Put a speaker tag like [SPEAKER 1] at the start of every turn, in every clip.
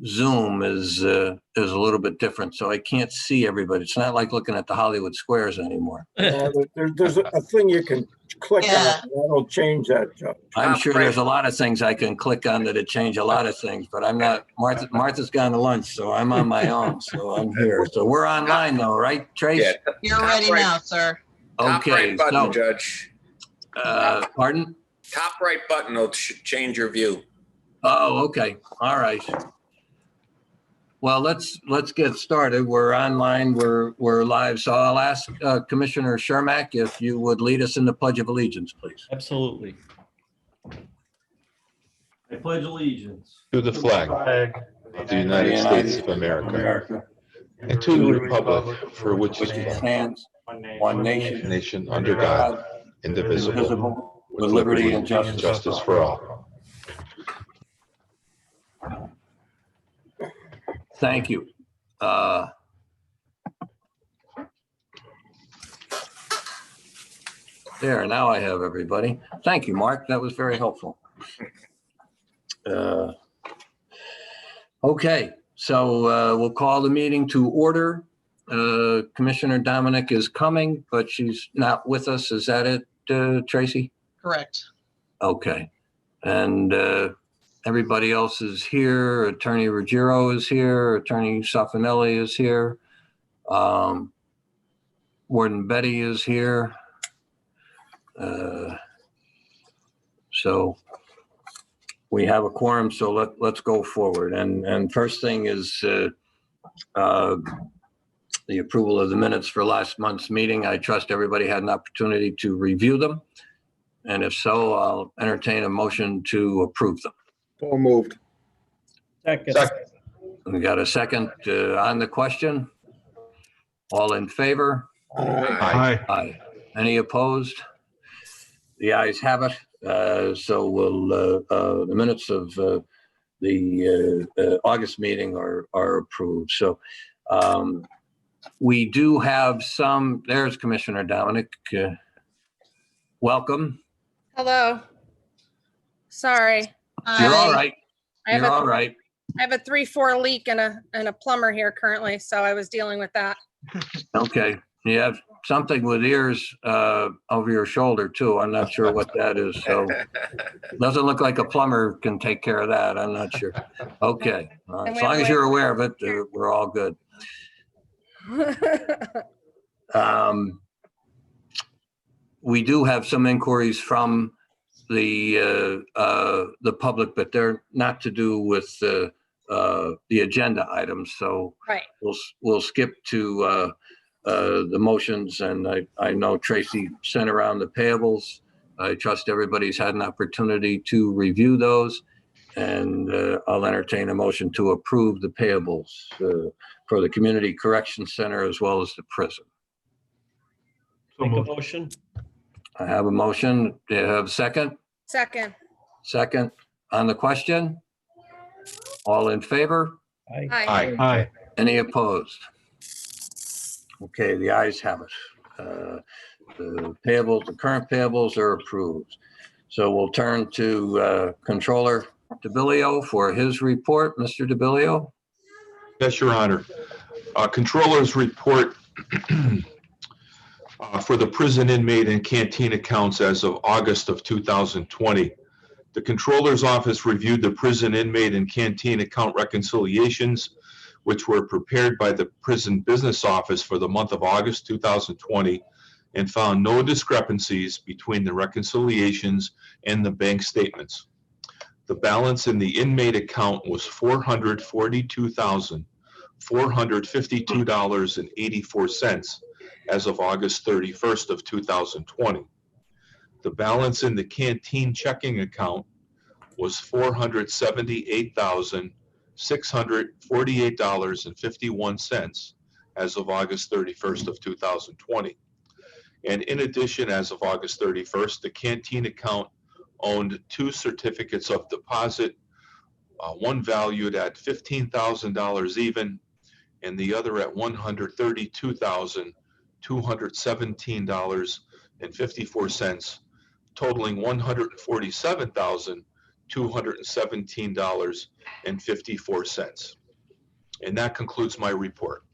[SPEAKER 1] Zoom is a little bit different, so I can't see everybody. It's not like looking at the Hollywood Squares anymore.
[SPEAKER 2] There's a thing you can click on that'll change that, Judge.
[SPEAKER 1] I'm sure there's a lot of things I can click on that'll change a lot of things, but I'm not. Martha's gone to lunch, so I'm on my own. So I'm here. So we're online though, right, Trace?
[SPEAKER 3] Yeah.
[SPEAKER 4] You're ready now, sir.
[SPEAKER 3] Top
[SPEAKER 1] Okay.
[SPEAKER 3] right button,
[SPEAKER 1] So,
[SPEAKER 3] Judge.
[SPEAKER 1] pardon?
[SPEAKER 3] Top right button will change your view.
[SPEAKER 1] Oh, okay. All right. Well, let's get started. We're online. We're live. So I'll ask Commissioner Chermak if you would lead us in the Pledge of Allegiance, please.
[SPEAKER 5] Absolutely. I pledge allegiance
[SPEAKER 6] to the flag of the United States of America and to the republic for which it
[SPEAKER 1] stands, one
[SPEAKER 6] nation under God, indivisible,
[SPEAKER 1] with liberty and
[SPEAKER 6] justice for all.
[SPEAKER 1] Thank you. There, now I have everybody. Thank you, Mark. That was very helpful. Okay, so we'll call the meeting to order. Commissioner Domenick is coming, but she's not with us. Is that it, Tracy?
[SPEAKER 4] Correct.
[SPEAKER 1] Okay. And everybody else is here. Attorney Ruggiero is here. Attorney Solfanelli is here. Warden Betty is here. So we have a quorum, so let's go forward. And first thing is the approval of the minutes for last month's meeting. I trust everybody had an opportunity to review them. And if so, I'll entertain a motion to approve them.
[SPEAKER 2] So moved.
[SPEAKER 5] Second.
[SPEAKER 1] We got a second on the question. All in favor? Aye. Any opposed? The ayes have it. So we'll, the minutes of the August meeting are approved. So we do have some, there's Commissioner Domenick. Welcome.
[SPEAKER 7] Hello. Sorry.
[SPEAKER 1] You're all right.
[SPEAKER 7] You're
[SPEAKER 1] all right.
[SPEAKER 7] I have a 3-4 leak and a plumber here currently, so I was dealing with that.
[SPEAKER 1] Okay. You have something with ears over your shoulder too. I'm not sure what that is. So doesn't look like a plumber can take care of that. I'm not sure. Okay. As long as you're aware of it, we're all good. We do have some inquiries from the public, but they're not to do with the agenda items. So
[SPEAKER 7] Right.
[SPEAKER 1] we'll skip to the motions, and I know Tracy sent around the payables. I trust everybody's had an opportunity to review those, and I'll entertain a motion to approve the payables for the Community Correction Center as well as the prison.
[SPEAKER 5] Make a motion.
[SPEAKER 1] I have a motion. Do you have a second?
[SPEAKER 7] Second.
[SPEAKER 1] Second on the question? All in favor?
[SPEAKER 7] Hi.
[SPEAKER 5] Aye.
[SPEAKER 1] Any opposed? Okay, the ayes have it. The payables, the current payables are approved. So we'll turn to Controller DiBileo for his report. Mr. DiBileo?
[SPEAKER 6] Yes, Your Honor. Controller's report for the prison inmate and canteen accounts as of August of 2020. The Controller's Office reviewed the prison inmate and canteen account reconciliations, which were prepared by the Prison Business Office for the month of August 2020, and found no discrepancies between the reconciliations and the bank statements. The balance in the inmate account was $442,452.84 as of August 31st of 2020. The balance in the canteen checking account was $478,648.51 as of August 31st of 2020. And in addition, as of August 31st, the canteen account owned 2 certificates of deposit, one valued at $15,000 even, and the other at $132,217.54, totaling $147,217.54 $217.54. And that concludes my report.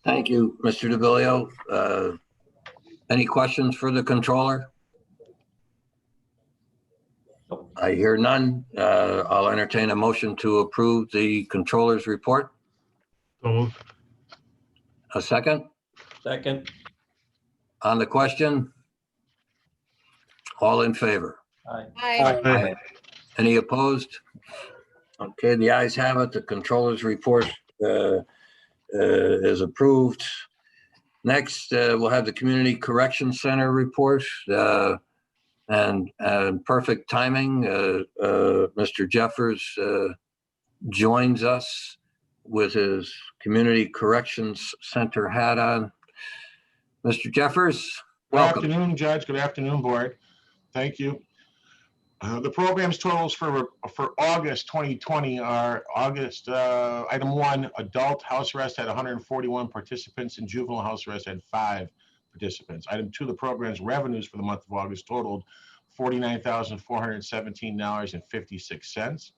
[SPEAKER 1] Thank you, Mr. DiBileo. Any questions for the controller? I hear none. I'll entertain a motion to approve the controller's report.
[SPEAKER 5] So moved.
[SPEAKER 1] A second
[SPEAKER 5] Second.
[SPEAKER 1] on the question? All in favor?
[SPEAKER 5] Aye.
[SPEAKER 7] Aye.
[SPEAKER 1] Any opposed? Okay, the ayes have it. The controller's report is approved. Next, we'll have the Community Correction Center report. And perfect timing, Mr. Jeffers joins us with his Community Corrections Center hat on. Mr. Jeffers,
[SPEAKER 8] Good
[SPEAKER 1] welcome.
[SPEAKER 8] afternoon, Judge. Good afternoon, Board. Thank you. The program's totals for August 2020 are item 1, adult house arrest had 141 participants and juvenile house arrest had 5 participants. Item 2, the program's revenues for the month of August totaled $49,417.56.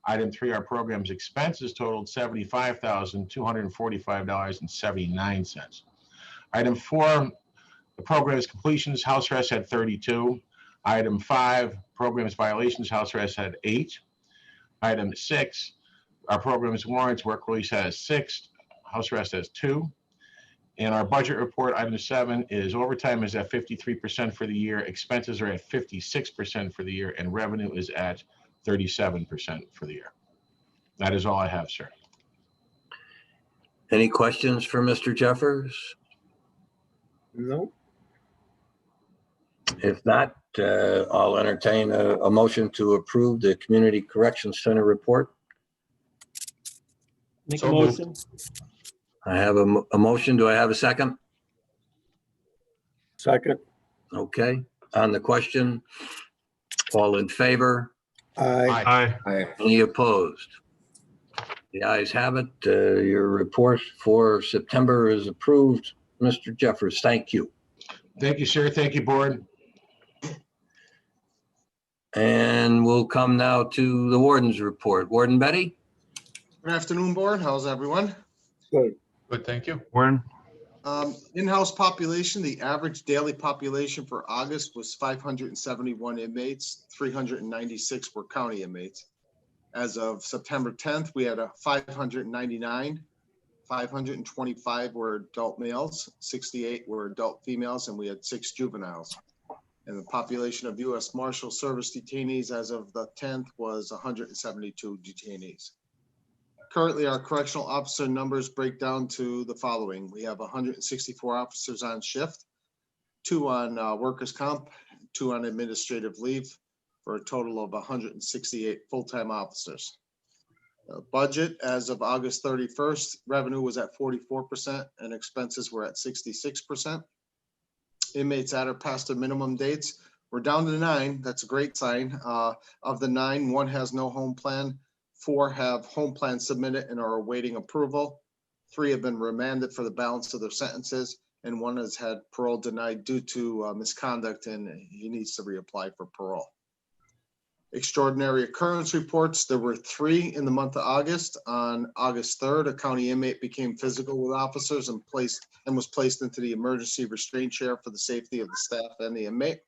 [SPEAKER 8] Item 3, our program's expenses totaled $75,245.79. Item 4, the program's completions, house arrest had 32. Item 5, program's violations, house arrest had 8. Item 6, our program's warrants, work release has 6, house arrest has 2. And our budget report, item 7, is overtime is at 53% for the year, expenses are at 56% for the year, and revenue is at 37% for the year. That is all I have, sir.
[SPEAKER 1] Any questions for Mr. Jeffers?
[SPEAKER 2] No.
[SPEAKER 1] If not, I'll entertain a motion to approve the Community Correction Center report.
[SPEAKER 5] Make a
[SPEAKER 6] So moved.
[SPEAKER 5] motion.
[SPEAKER 1] I have a motion. Do I have a second?
[SPEAKER 2] Second.
[SPEAKER 1] Okay, on the question, all in favor?
[SPEAKER 2] Aye.
[SPEAKER 8] Aye.
[SPEAKER 1] Any opposed? The ayes have it. Your report for September is approved. Mr. Jeffers, thank you.
[SPEAKER 8] Thank you, sir. Thank you, Board.
[SPEAKER 1] And we'll come now to the Warden's report. Warden Betty?
[SPEAKER 9] Good afternoon, Board. How's everyone?
[SPEAKER 2] Good.
[SPEAKER 6] Good, thank you.
[SPEAKER 9] In-house population, the average daily population for August was 571 inmates, 396 were county inmates. As of September 10th, we had 599, 525 were adult males, 68 were adult females, and we had 6 juveniles. And the population of U.S. Marshal Service detainees as of the 10th was 172 detainees. Currently, our correctional officer numbers break down to the following. We have 164 officers on shift, 2 on workers' comp, 2 on administrative leave, for a total of 168 full-time officers. Budget as of August 31st, revenue was at 44% and expenses were at 66%. Inmates at or past their minimum dates, we're down to 9. That's a great sign. Of the 9, 1 has no home plan. 4 have home plans submitted and are awaiting approval. 3 have been remanded for the balance of their sentences, and 1 has had parole denied due to misconduct, and he needs to reapply for parole. Extraordinary occurrence reports. There were 3 in the month of August. On August 3rd, a county inmate became physical with officers and was placed into the emergency restraint chair for the safety of the staff and the inmate.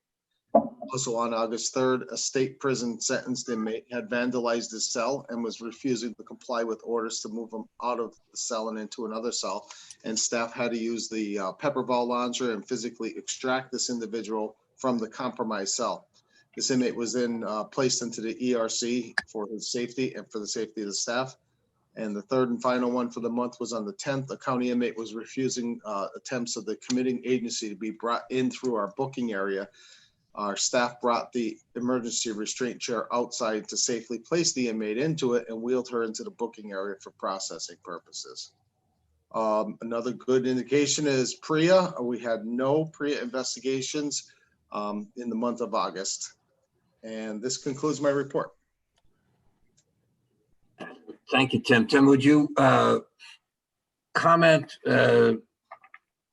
[SPEAKER 9] Also on August 3rd, a state prison sentenced inmate had vandalized his cell and was refusing to comply with orders to move him out of the cell and into another cell. And staff had to use the pepper ball launcher and physically extract this individual from the compromised cell. This inmate was then placed into the ERC for his safety and for the safety of the staff. And the third and final one for the month was on the 10th. A county inmate was refusing attempts of the committing agency to be brought in through our booking area. Our staff brought the emergency restraint chair outside to safely place the inmate into it and wheeled her into the booking area for processing purposes. Another good indication is PREA. We had no PREA investigations in the month of August. And this concludes my report.
[SPEAKER 1] Thank you, Tim. Tim, would you comment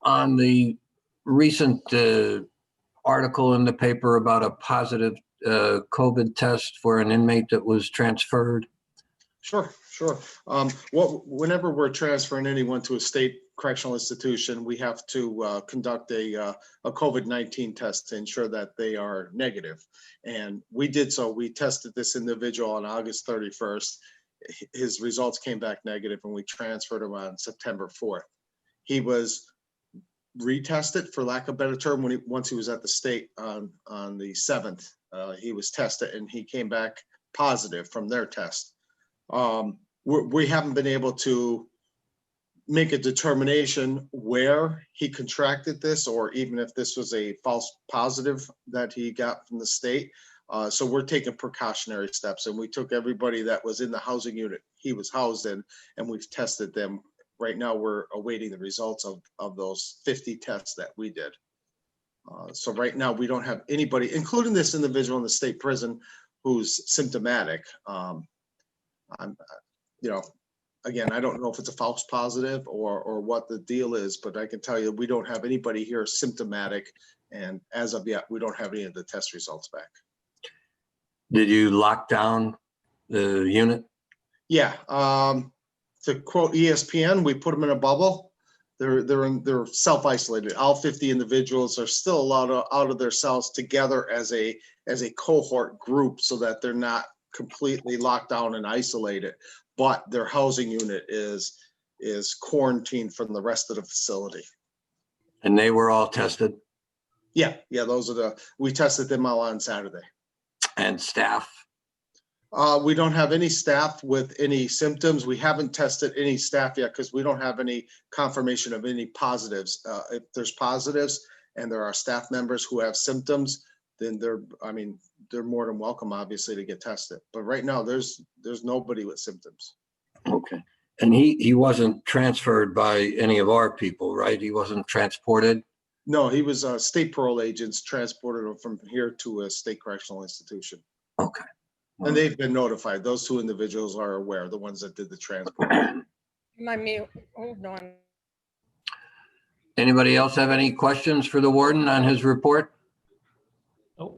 [SPEAKER 1] on the recent article in the paper about a positive COVID test for an inmate that was transferred?
[SPEAKER 9] Sure. Whenever we're transferring anyone to a state correctional institution, we have to conduct a COVID-19 test to ensure that they are negative. And we did so. We tested this individual on August 31st. His results came back negative, and we transferred him on September 4th. He was retested, for lack of a better term, once he was at the state on the 7th. He was tested, and he came back positive from their test. We haven't been able to make a determination where he contracted this, or even if this was a false positive that he got from the state. So we're taking precautionary steps, and we took everybody that was in the housing unit he was housed in, and we've tested them. Right now, we're awaiting the results of those 50 tests that we did. So right now, we don't have anybody, including this individual in the state prison, who's symptomatic. Again, I don't know if it's a false positive or what the deal is, but I can tell you we don't have anybody here symptomatic, and as of yet, we don't have any of the test results back.
[SPEAKER 1] Did you lock down the unit?
[SPEAKER 9] Yeah. To quote ESPN, we put them in a bubble. They're self-isolated. All 50 individuals are still allowed out of their cells together as a cohort group, so that they're not completely locked down and isolated. But their housing unit is quarantined from the rest of the facility.
[SPEAKER 1] And they were all tested?
[SPEAKER 9] Yeah, we tested them all on Saturday.
[SPEAKER 1] And staff?
[SPEAKER 9] We don't have any staff with any symptoms. We haven't tested any staff yet because we don't have any confirmation of any positives. If there's positives and there are staff members who have symptoms, then they're more than welcome, obviously, to get tested. But right now, there's nobody with symptoms.
[SPEAKER 1] Okay. And he wasn't transferred by any of our people, right? He wasn't transported?
[SPEAKER 9] No, he was state parole agents transported him from here to a state correctional institution.
[SPEAKER 1] Okay.
[SPEAKER 9] And they've been notified. Those two individuals are aware, the ones that did the transport.
[SPEAKER 7] My mute. Oh, no.
[SPEAKER 1] Anybody else have any questions for the warden on his report?
[SPEAKER 5] Oh,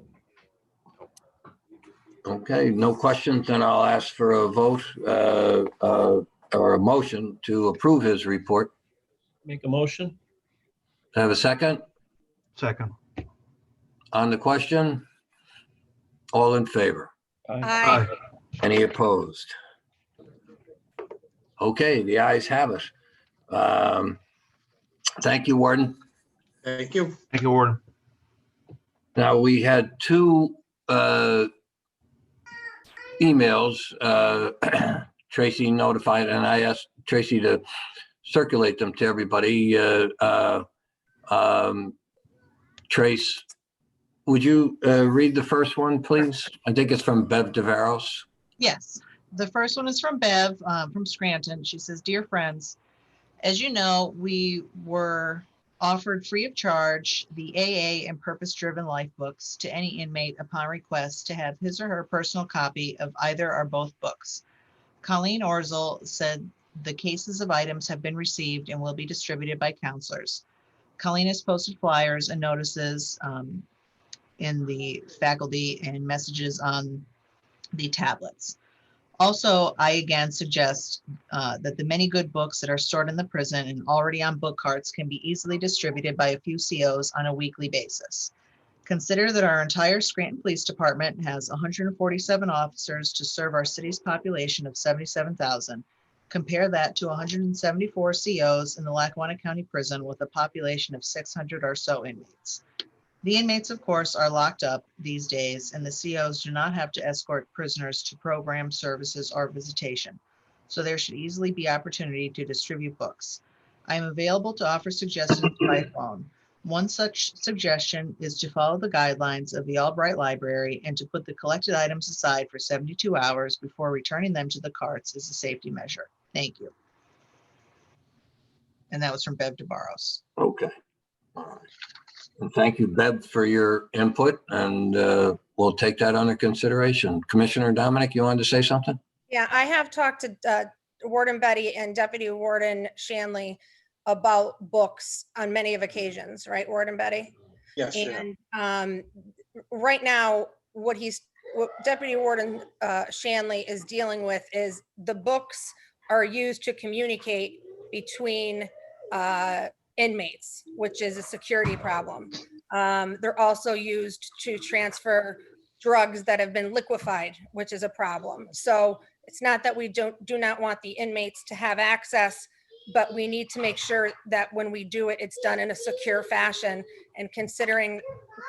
[SPEAKER 1] Okay, no questions, then I'll ask for a vote or a motion to approve his report.
[SPEAKER 5] make a motion?
[SPEAKER 1] Have a second?
[SPEAKER 5] Second.
[SPEAKER 1] On the question? All in favor?
[SPEAKER 7] Aye.
[SPEAKER 1] Any opposed? Okay, the ayes have it. Thank you, Warden.
[SPEAKER 9] Thank you.
[SPEAKER 5] Thank you, Warden.
[SPEAKER 1] Now, we had two emails. Tracy notified, and I asked Tracy to circulate them to everybody. Trace, would you read the first one, please? I think it's from Bev DeVaros.
[SPEAKER 4] Yes, the first one is from Bev from Scranton. She says, "Dear friends, as you know, we were offered free of charge the AA and purpose-driven life books to any inmate upon request to have his or her personal copy of either or both books. Colleen Orzel said the cases of items have been received and will be distributed by counselors. Colleen has posted flyers and notices in the faculty and messages on the tablets. Also, I again suggest that the many good books that are stored in the prison and already on book carts can be easily distributed by a few COs on a weekly basis. Consider that our entire Scranton Police Department has 147 officers to serve our city's population of 77,000. Compare that to 174 COs in the Lackawanna County Prison with a population of 600 or so inmates. The inmates, of course, are locked up these days, and the COs do not have to escort prisoners to program services or visitation. So there should easily be opportunity to distribute books. I am available to offer suggestions by phone. One such suggestion is to follow the guidelines of the Albright Library and to put the collected items aside for 72 hours before returning them to the carts as a safety measure. Thank you." And that was from Bev DeBarros.
[SPEAKER 1] Okay. All right. And thank you, Bev, for your input, and we'll take that under consideration. Commissioner Domenick, you wanted to say something?
[SPEAKER 7] Yeah, I have talked to Warden Betty and Deputy Warden Shanley about books on many of occasions, right, Warden Betty?
[SPEAKER 9] Yes, sure.
[SPEAKER 7] And right now, what Deputy Warden Shanley is dealing with is the books are used to communicate between inmates, which is a security problem. They're also used to transfer drugs that have been liquefied, which is a problem. So it's not that we do not want the inmates to have access, but we need to make sure that when we do it, it's done in a secure fashion. And considering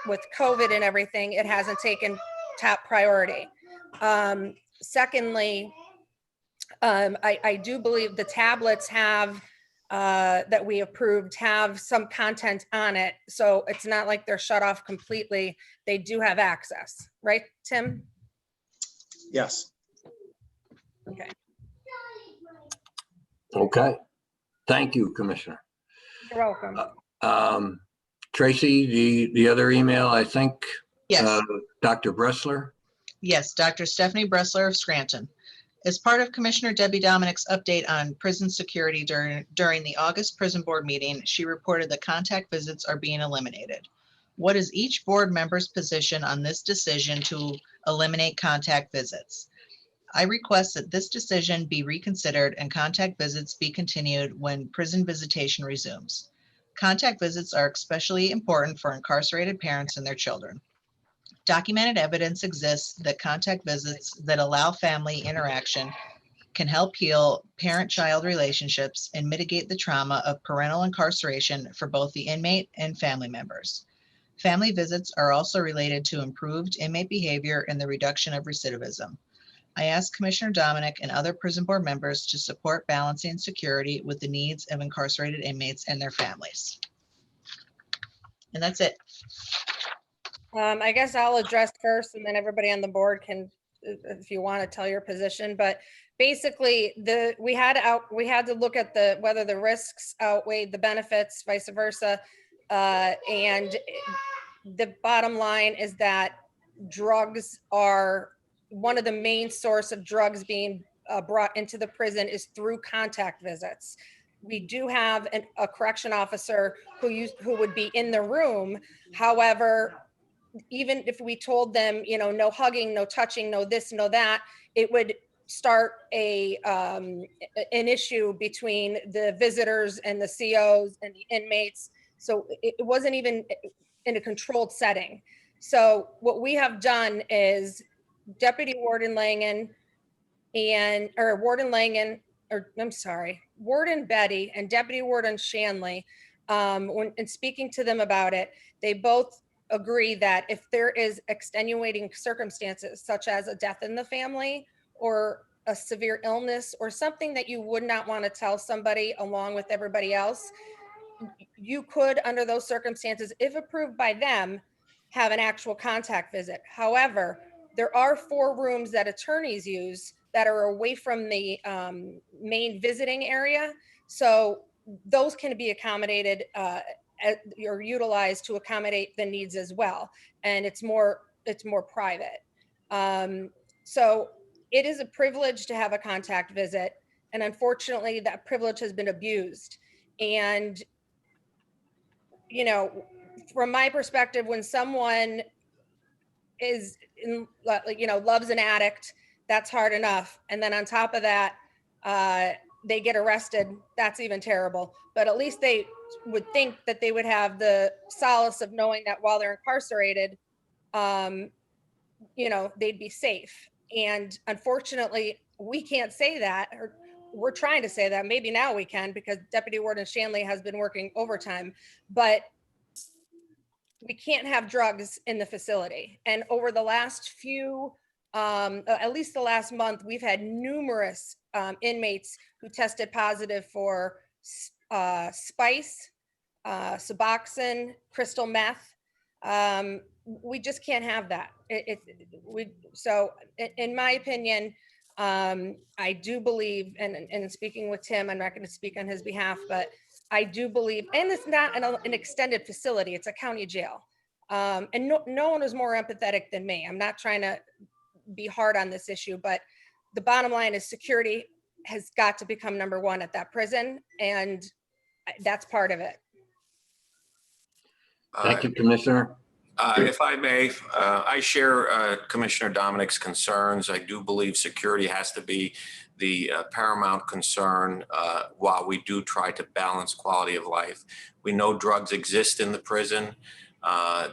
[SPEAKER 7] with COVID and everything, it hasn't taken top priority. Secondly, I do believe the tablets have that we approved have some content on it. So it's not like they're shut off completely. They do have access, right, Tim?
[SPEAKER 9] Yes.
[SPEAKER 7] Okay.
[SPEAKER 1] Okay. Thank you, Commissioner.
[SPEAKER 7] You're welcome.
[SPEAKER 1] Tracy, the other email, I think,
[SPEAKER 4] Yes.
[SPEAKER 1] Dr. Bressler.
[SPEAKER 4] Yes, Dr. Stephanie Bressler of Scranton. As part of Commissioner Debbie Domenick's update on prison security during the August prison board meeting, she reported that contact visits are being eliminated. What is each board member's position on this decision to eliminate contact visits? I request that this decision be reconsidered and contact visits be continued when prison visitation resumes. Contact visits are especially important for incarcerated parents and their children. Documented evidence exists that contact visits that allow family interaction can help heal parent-child relationships and mitigate the trauma of parental incarceration for both the inmate and family members. Family visits are also related to improved inmate behavior and the reduction of recidivism. I ask Commissioner Domenick and other prison board members to support balancing security with the needs of incarcerated inmates and their families. And that's it.
[SPEAKER 7] I guess I'll address first and then everybody on the board can, if you want to tell your position, but basically we had to look at whether the risks outweighed the benefits, vice versa. And the bottom line is that drugs are one of the main source of drugs being brought into the prison is through contact visits. We do have a correction officer who would be in the room. However, even if we told them, no hugging, no touching, no this, no that, it would start an issue between the visitors and the COs and the inmates. So it wasn't even in a controlled setting. So what we have done is Deputy Warden Langen Warden Betty and Deputy Warden Shanley, when speaking to them about it, they both agree that if there is extenuating circumstances, such as a death in the family or a severe illness or something that you would not want to tell somebody along with everybody else, you could, under those circumstances, if approved by them, have an actual contact visit. However, there are 4 rooms that attorneys use that are away from the main visiting area. So those can be accommodated or utilized to accommodate the needs as well. And it's more private. So it is a privilege to have a contact visit. And unfortunately, that privilege has been abused. And, from my perspective, when someone is loves an addict, that's hard enough. And then on top of that, they get arrested. That's even terrible. But at least they would think that they would have the solace of knowing that while they're incarcerated, they'd be safe. And unfortunately, we can't say that, or we're trying to say that. Maybe now we can, because Deputy Warden Shanley has been working overtime, but we can't have drugs in the facility. And over the last at least the last month, we've had numerous inmates who tested positive for spice, Suboxone, crystal meth. We just can't have that. So in my opinion, I do believe, and speaking with Tim, I'm not going to speak on his behalf, but I do believe, and it's not an extended facility, it's a county jail. And no one is more empathetic than me. I'm not trying to be hard on this issue, but the bottom line is security has got to become number 1 at that prison. And that's part of it.
[SPEAKER 1] Thank you, Commissioner.
[SPEAKER 3] If I may, I share Commissioner Domenick's concerns. I do believe security has to be the paramount concern while we do try to balance quality of life. We know drugs exist in the prison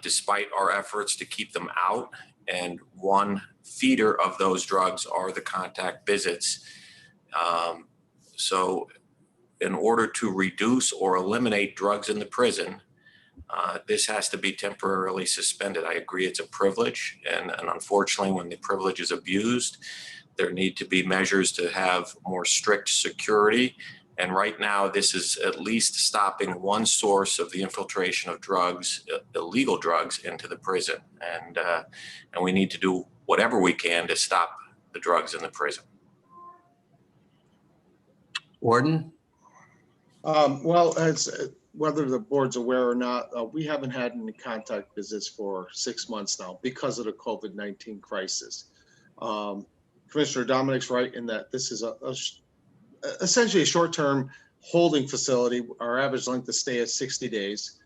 [SPEAKER 3] despite our efforts to keep them out. And one feeder of those drugs are the contact visits. So in order to reduce or eliminate drugs in the prison, this has to be temporarily suspended. I agree it's a privilege, and unfortunately, when the privilege is abused, there need to be measures to have more strict security. And right now, this is at least stopping one source of the infiltration of drugs, illegal drugs, into the prison. And we need to do whatever we can to stop the drugs in the prison.
[SPEAKER 1] Warden?
[SPEAKER 9] Well, as whether the board's aware or not, we haven't had any contact visits for 6 months now because of the COVID-19 crisis. Commissioner Domenick's right in that this is essentially a short-term holding facility. Our average length of stay is 60 days.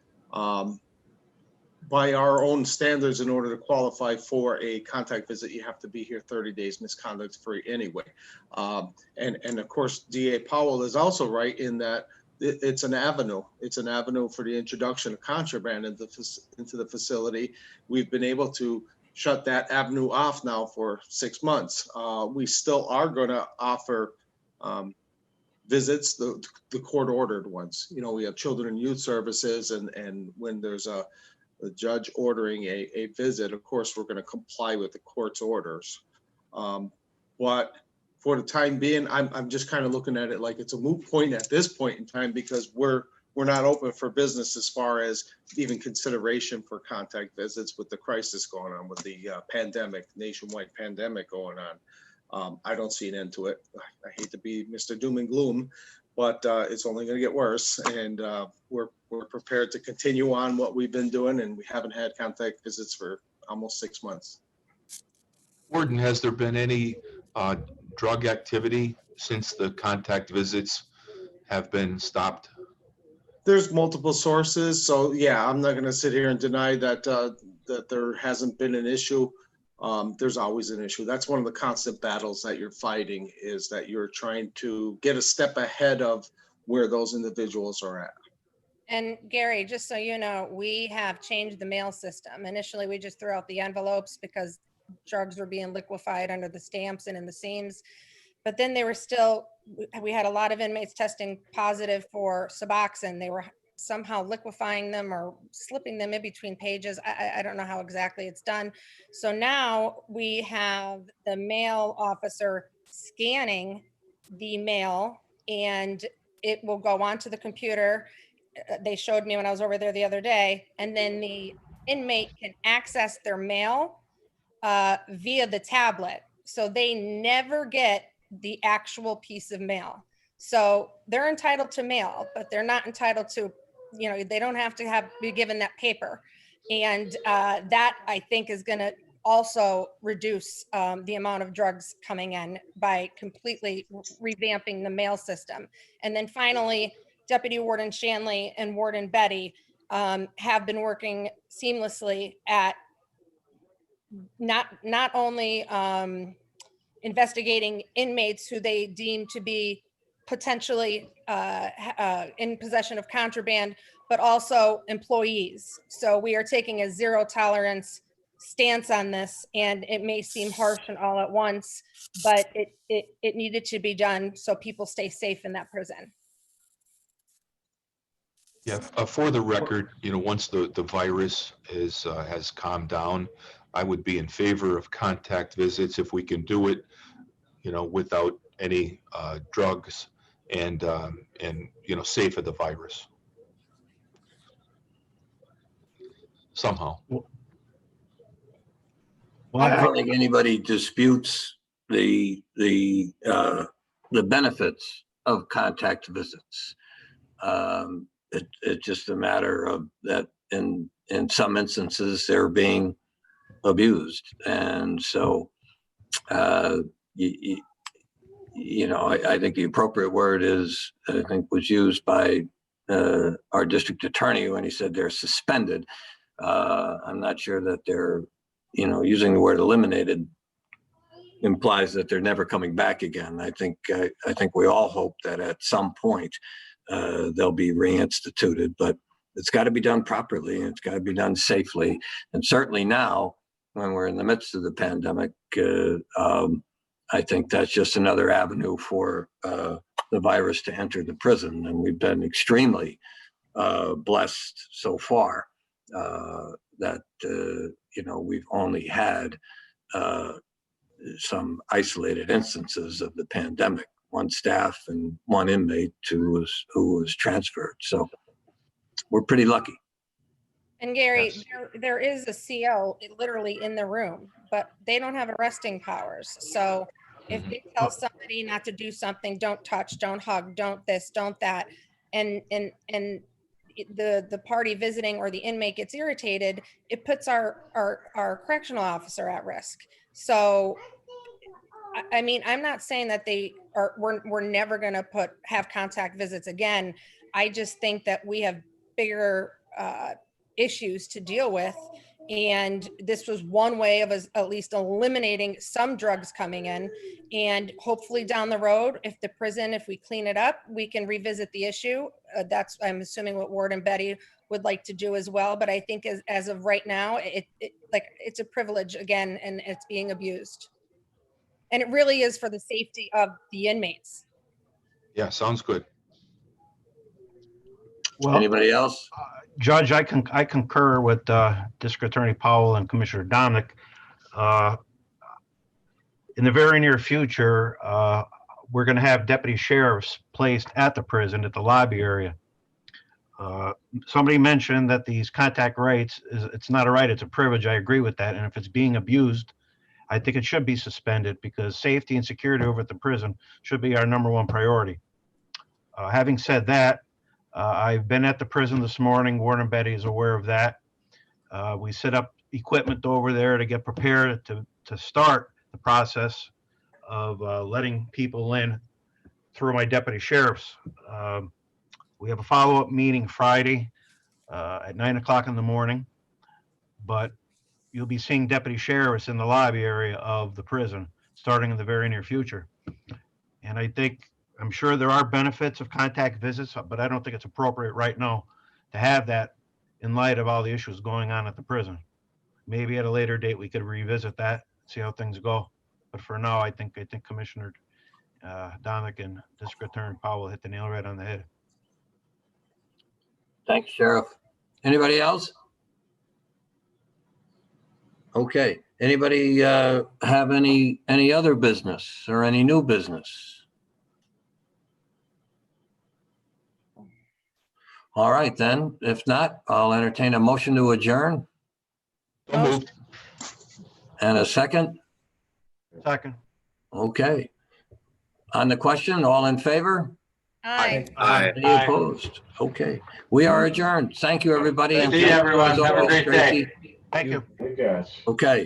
[SPEAKER 9] By our own standards, in order to qualify for a contact visit, you have to be here 30 days misconduct free anyway. And of course, DA Powell is also right in that it's an avenue. It's an avenue for the introduction of contraband into the facility. We've been able to shut that avenue off now for 6 months. We still are going to offer visits, the court-ordered ones. You know, we have children and youth services, and when there's a judge ordering a visit, of course, we're going to comply with the court's orders. But for the time being, I'm just kind of looking at it like it's a moot point at this point in time, because we're not open for business as far as even consideration for contact visits with the crisis going on, with the pandemic, nationwide pandemic going on. I don't see an end to it. I hate to be Mr. Doom and Gloom, but it's only going to get worse. And we're prepared to continue on what we've been doing, and we haven't had contact visits for almost 6 months.
[SPEAKER 6] Warden, has there been any drug activity since the contact visits have been stopped?
[SPEAKER 9] There's multiple sources. So yeah, I'm not going to sit here and deny that that there hasn't been an issue. There's always an issue. That's one of the constant battles that you're fighting, is that you're trying to get a step ahead of where those individuals are at.
[SPEAKER 7] And Gary, just so you know, we have changed the mail system. Initially, we just threw out the envelopes because drugs were being liquefied under the stamps and in the seams. But then they were still, we had a lot of inmates testing positive for Suboxone. They were somehow liquefying them or slipping them in between pages. I don't know how exactly it's done. So now we have the mail officer scanning the mail, and it will go onto the computer. They showed me when I was over there the other day, and then the inmate can access their mail via the tablet. So they never get the actual piece of mail. So they're entitled to mail, but they're not entitled to, you know, they don't have to be given that paper. And that, I think, is going to also reduce the amount of drugs coming in by completely revamping the mail system. And then finally, Deputy Warden Shanley and Warden Betty have been working seamlessly at not only investigating inmates who they deem to be potentially in possession of contraband, but also employees. So we are taking a zero tolerance stance on this, and it may seem harsh and all at once, but it needed to be done so people stay safe in that prison.
[SPEAKER 6] Yeah, for the record, you know, once the virus has calmed down, I would be in favor of contact visits if we can do it, you know, without any drugs and you know, safe of the virus somehow.
[SPEAKER 5] Well,
[SPEAKER 1] I don't think anybody disputes the benefits of contact visits. It's just a matter of that in some instances they're being abused, and so you know, I think the appropriate word is, I think, was used by our district attorney when he said they're suspended. I'm not sure that they're, using the word eliminated implies that they're never coming back again. I think we all hope that at some point they'll be reinstituted, but it's got to be done properly and it's got to be done safely. And certainly now, when we're in the midst of the pandemic, I think that's just another avenue for the virus to enter the prison. And we've been extremely blessed so far that, we've only had some isolated instances of the pandemic, one staff and one inmate who was transferred. So we're pretty lucky.
[SPEAKER 7] And Gary,
[SPEAKER 6] Yes.
[SPEAKER 7] there is a CO literally in the room, but they don't have arresting powers. So if they tell somebody not to do something, don't touch, don't hug, don't this, don't that, and the party visiting or the inmate gets irritated, it puts our correctional officer at risk. So, I mean, I'm not saying that we're never going to have contact visits again. I just think that we have bigger issues to deal with. And this was one way of us at least eliminating some drugs coming in. And hopefully down the road, if we clean it up, we can revisit the issue. That's, I'm assuming, what Ward and Betty would like to do as well. But I think as of right now, it's a privilege again, and it's being abused. And it really is for the safety of the inmates.
[SPEAKER 6] Yeah, sounds good.
[SPEAKER 5] Well,
[SPEAKER 1] Anybody else?
[SPEAKER 5] Judge, I concur with District Attorney Powell and Commissioner Domenick. In the very near future, we're going to have deputy sheriffs placed at the prison at the lobby area. Somebody mentioned that these contact rights, it's not a right, it's a privilege. I agree with that. And if it's being abused, I think it should be suspended, because safety and security over at the prison should be our #1 priority. Having said that, I've been at the prison this morning. Ward and Betty is aware of that. We set up equipment over there to get prepared to start the process of letting people in through my deputy sheriffs. We have a follow-up meeting Friday at 9 o'clock in the morning, but you'll be seeing deputy sheriffs in the lobby area of the prison starting in the very near future. And I'm sure there are benefits of contact visits, but I don't think it's appropriate right now to have that in light of all the issues going on at the prison. Maybe at a later date, we could revisit that, see how things go. But for now, I think Commissioner Domenick and District Attorney Powell hit the nail right on the head.
[SPEAKER 1] Thanks, Sheriff. Anybody else? Okay. Anybody have any other business or any new business? All right, then. If not, I'll entertain a motion to adjourn.
[SPEAKER 6] So moved.
[SPEAKER 1] And a second?
[SPEAKER 5] Second.
[SPEAKER 1] Okay. On the question, all in favor?
[SPEAKER 7] Aye.
[SPEAKER 1] Any opposed? Okay. We are adjourned. Thank you, everybody.
[SPEAKER 10] See you, everyone.
[SPEAKER 1] As
[SPEAKER 10] Have a
[SPEAKER 1] always,
[SPEAKER 10] great day.
[SPEAKER 1] Tracy.
[SPEAKER 5] Thank you.
[SPEAKER 2] Hey, guys.
[SPEAKER 1] Okay.